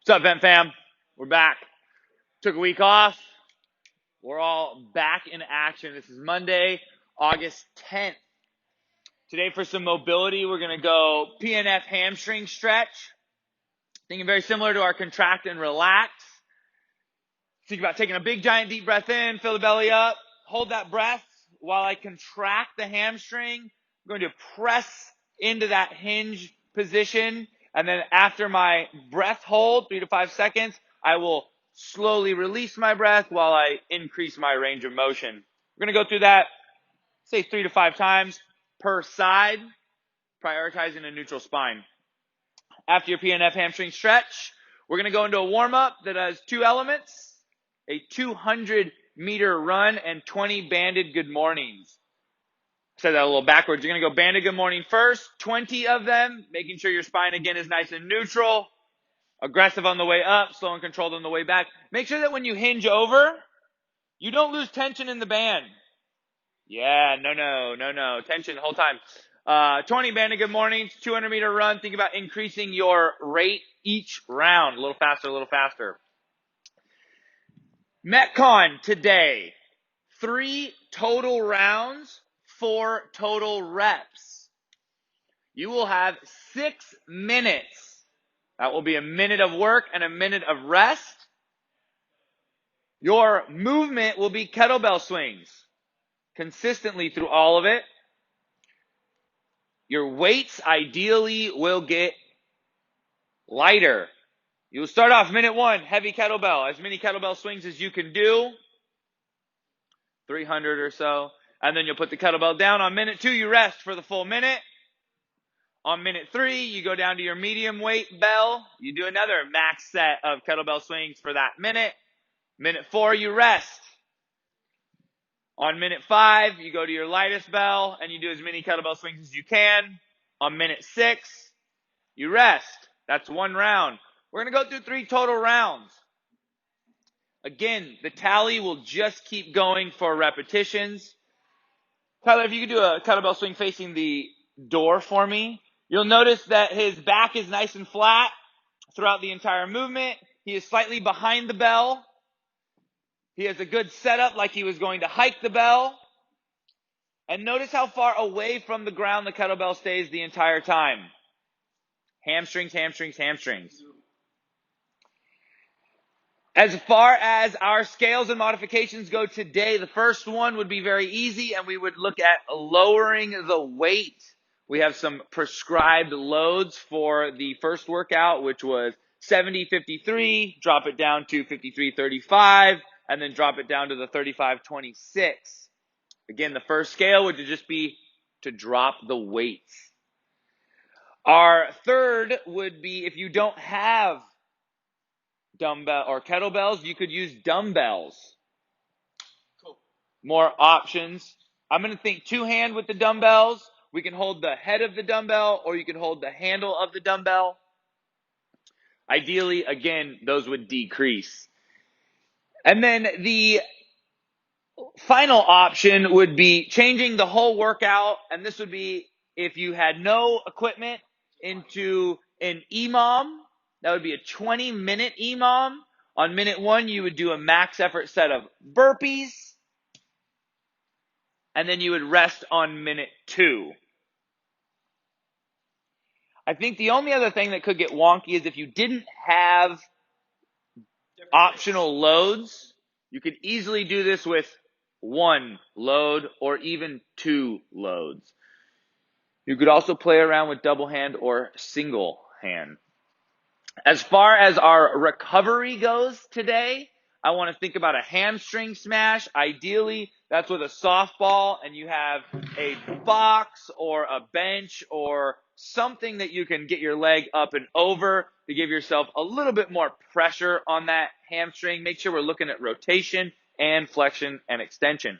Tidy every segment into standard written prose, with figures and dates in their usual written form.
What's up, Vent Fam? We're back. Took a week off. We're all back in action. This is Monday, August 10th. Today for some mobility, we're going to go PNF Hamstring Stretch. Thinking very similar to our contract and relax. Think about taking a big, giant, deep breath in, fill the belly up, hold that breath while I contract the hamstring. I'm going to press into that hinge position. And then after my breath hold, 3 to 5 seconds, I will slowly release my breath while I increase my range of motion. We're going to go through that, say 3 to 5 times per side, prioritizing a neutral spine. After your PNF hamstring stretch, we're going to go into a warm-up that has 2 elements, a 200-meter run and 20 banded good mornings. Said that a little backwards. You're going to go banded good morning first, 20 of them, making sure your spine again is nice and neutral, aggressive on the way up, slow and controlled on the way back. Make sure that when you hinge over, you don't lose tension in the band. Yeah, no. Tension the whole time. 20 banded good mornings, 200-meter run. Think about increasing your rate each round. A little faster. Metcon today. 3 total rounds, 4 total reps. You will have 6 minutes. That will be a minute of work and a minute of rest. Your movement will be kettlebell swings consistently through all of it. Your weights ideally will get lighter. You will start off minute 1, heavy kettlebell, as many kettlebell swings as you can do, 300 or so. And then you'll put the kettlebell down. On minute 2, you rest for the full minute. On minute 3, you go down to your medium weight bell. You do another max set of kettlebell swings for that minute. Minute 4, you rest. On minute 5, you go to your lightest bell and you do as many kettlebell swings as you can. On minute 6, you rest. That's 1 round. We're going to go through 3 total rounds. Again, the tally will just keep going for repetitions. Tyler, if you could do a kettlebell swing facing the door for me. You'll notice that his back is nice and flat throughout the entire movement. He is slightly behind the bell. He has a good setup like he was going to hike the bell. And notice how far away from the ground the kettlebell stays the entire time. Hamstrings. As far as our scales and modifications go today, the first one would be very easy, and we would look at lowering the weight. We have some prescribed loads for the first workout, which was 70-53, drop it down to 53-35, and then drop it down to the 35-26. Again, the first scale would just be to drop the weights. Our third would be if you don't have dumbbell or kettlebells, you could use dumbbells. Cool. More options. I'm going to think 2-hand with the dumbbells. We can hold the head of the dumbbell, or you can hold the handle of the dumbbell. Ideally, again, those would decrease. And then the final option would be changing the whole workout, and this would be if you had no equipment into an EMOM. That would be a 20-minute EMOM. On minute 1, you would do a max effort set of burpees, and then you would rest on minute 2. I think the only other thing that could get wonky is if you didn't have optional loads, you could easily do this with 1 load or even 2 loads. You could also play around with double hand or single hand. As far as our recovery goes today, I want to think about a hamstring smash. Ideally, that's with a softball and you have a box or a bench or something that you can get your leg up and over to give yourself a little bit more pressure on that hamstring. Make sure we're looking at rotation and flexion and extension.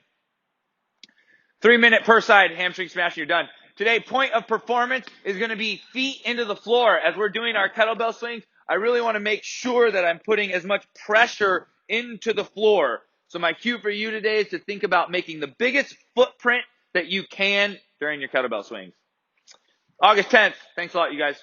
3-minute per side hamstring smash and you're done. Today, point of performance is going to be feet into the floor. As we're doing our kettlebell swings, I really want to make sure that I'm putting as much pressure into the floor. So my cue for you today is to think about making the biggest footprint that you can during your kettlebell swings. August 10th. Thanks a lot, you guys.